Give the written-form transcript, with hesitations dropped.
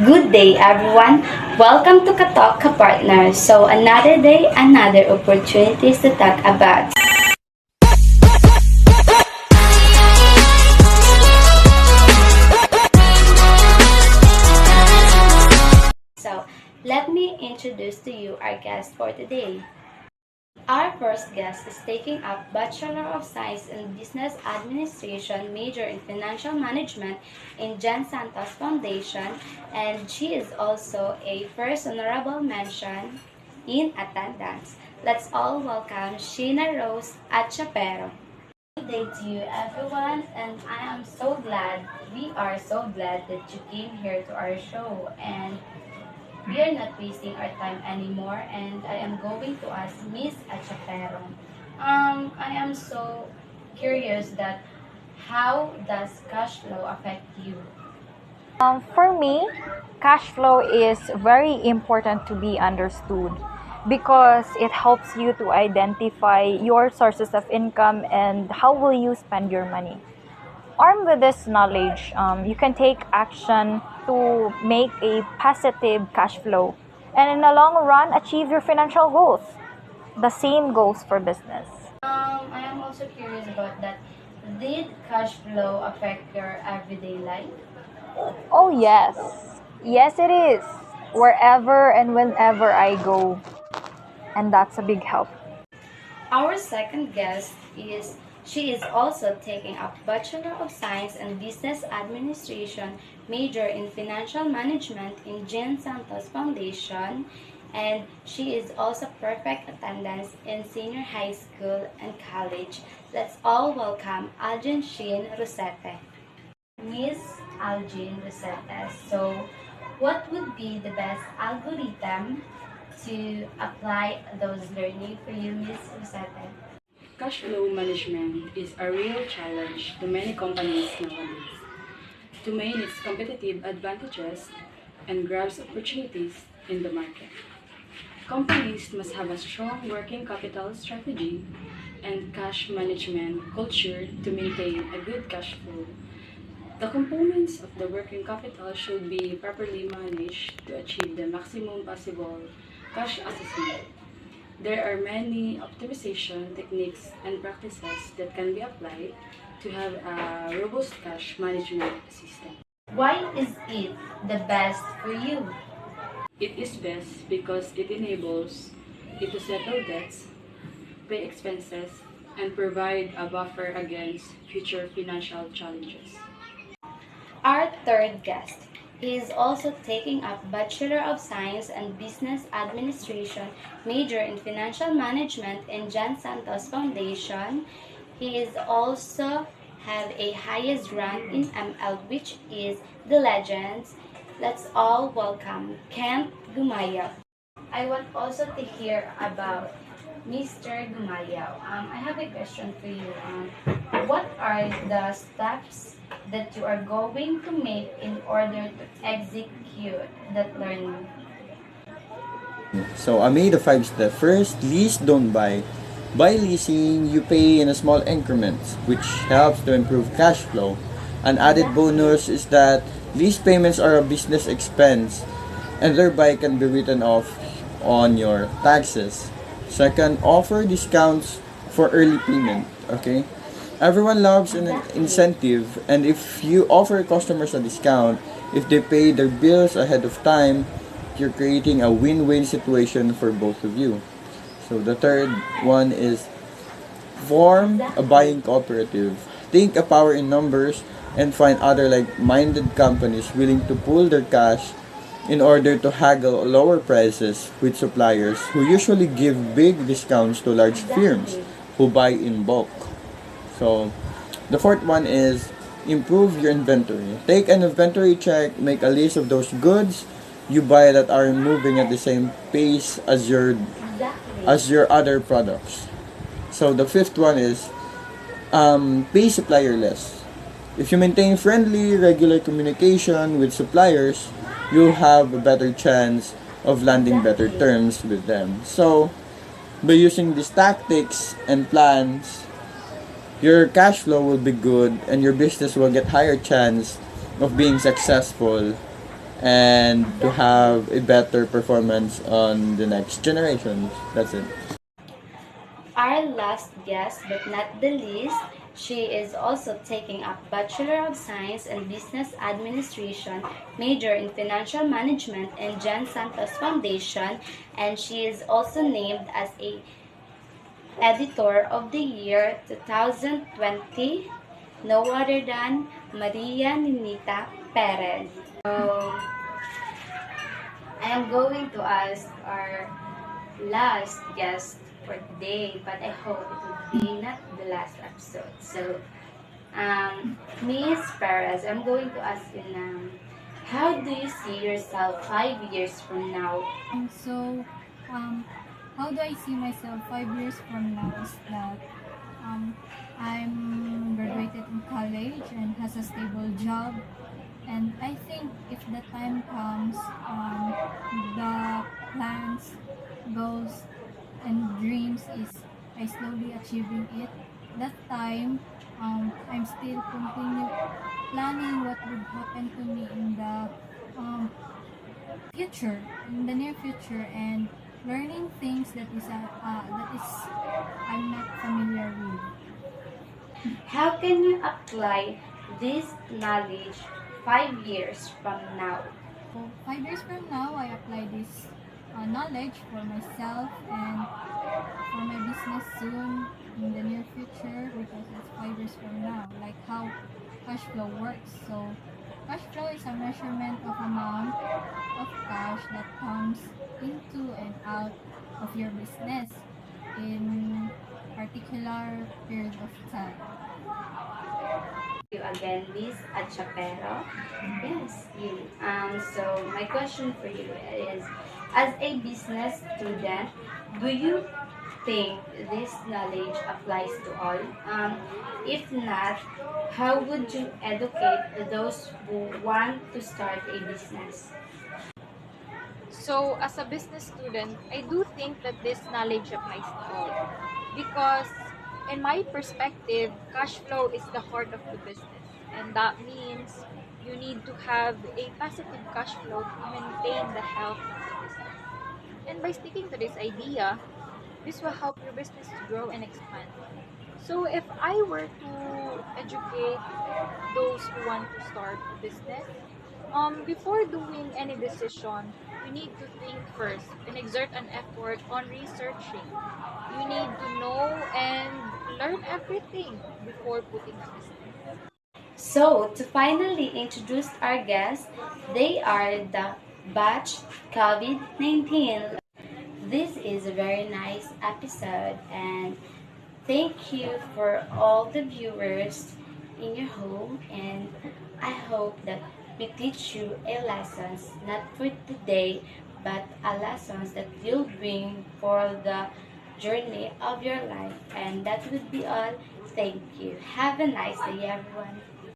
Good day, everyone. Welcome to Katalk Partner. So, another day, another opportunities to talk about. So, let me introduce to you our guest for today. Our first guest is taking up Bachelor of Science in Business Administration, major in Financial Management in Jen Santos Foundation, and she is also a first honorable mention in attendance. Let's all welcome SHIENA Rose ACHAPERO. Good day to you, everyone, and we are so glad that you came here to our show, and we are not wasting our time anymore, and I am going to ask Miss Achapero. I am so curious that how does cash flow affect you? For me, cash flow is very important to be understood because it helps you to identify your sources of income and how will you spend your money. Armed with this knowledge, you can take action to make a positive cash flow and in the long run achieve your financial goals. The same goes for business. I am also curious about that. Did cash flow affect your everyday life? Oh, yes. Yes, it is. Wherever and whenever I go. And that's a big help. Our second guest is she is also taking up Bachelor of Science in Business Administration, major in Financial Management in Jen Santos Foundation, and she is also perfect attendance in senior high school and college. Let's all welcome ALJEN Rosete. Miss ALJEN Rosete, so what would be the best algorithm to apply those learning for you, Miss Rosete? Cash flow management is a real challenge to many companies nowadays. To maintain its competitive advantages and grasp opportunities in the market, companies must have a strong working capital strategy and cash management culture to maintain a good cash flow. The components of the working capital should be properly managed to achieve the maximum possible cash assessment. There are many optimization techniques and practices that can be applied to have a robust cash management system. Why is it the best for you? It is best because it enables it to settle debts, pay expenses, and provide a buffer against future financial challenges. Our third guest is also taking up Bachelor of Science and Business Administration, major in Financial Management in Jan Santos Foundation. He is also have a highest rank in ML, which is the Legends. Let's all welcome Kent GUMAYAO. I want also to hear about Mr. GUMAYAO. I have a question for you. What are the steps that you are going to make in order to execute that learning? So I made a 5-step. First, lease, don't buy. By leasing, you pay in a small increments, which helps to improve cash flow. An added bonus is that lease payments are a business expense and thereby can be written off on your taxes. Second, offer discounts for early payment. Okay? Everyone loves an incentive, and if you offer customers a discount, if they pay their bills ahead of time, you're creating a win-win situation for both of you. So the third one is form a buying cooperative. Think a power in numbers and find other like-minded companies willing to pool their cash in order to haggle lower prices with suppliers who usually give big discounts to large firms who buy in bulk. So, the fourth one is improve your inventory. Take an inventory check, make a list of those goods you buy that are moving at the same pace as your other products. So, the fifth one is pay supplier less. If you maintain friendly, regular communication with suppliers, you'll have a better chance of landing better terms with them. So, by using these tactics and plans, your cash flow will be good and your business will get higher chance of being successful and to have a better performance on the next generations. That's it. Our last guest, but not the least, she is also taking up Bachelor of Science in Business Administration, major in Financial Management in Jan Santos Foundation, and she is also named as a Editor of the Year 2020, no other than Maria NENITA Perez. So, I am going to ask our last guest for today, but I hope it will be not the last episode. So, Miss Perez, I'm going to ask you now, how do you see yourself 5 years from now? So, um, how do I see myself 5 years from now is that um, I'm graduated in college and has a stable job. And I think if the time comes, the plans, goals, and dreams is I slowly achieving it. That time, I'm still continue planning what would happen to me in the um, in the near future, and learning things that is I'm not familiar with. How can you apply this knowledge 5 years from now? So 5 years from now, I apply this knowledge for myself and for my business soon in the near future, because it's 5 years from now. Like how cash flow works. So cash flow is a measurement of amount of cash that comes into and out of your business in particular period of time. You again, Miss ACHAPERO. Yes, you. So my question for you is, as a business student, do you think this knowledge applies to all? If not, how would you educate those who want to start a business? So, as a business student, I do think that this knowledge applies to all. Because, in my perspective, cash flow is the heart of the business. And that means you need to have a positive cash flow to maintain the health of the business. And by sticking to this idea, this will help your business to grow and expand. So, if I were to educate those who want to start a business, before doing any decision, you need to think first and exert an effort on researching. You need to know and learn everything before putting a business. So, to finally introduce our guests, they are the batch COVID-19. This is a very nice episode, and thank you for all the viewers in your home, and I hope that we teach you a lessons not for today, but a lessons that you'll bring for the journey of your life. And that would be all. Thank you. Have a nice day, everyone.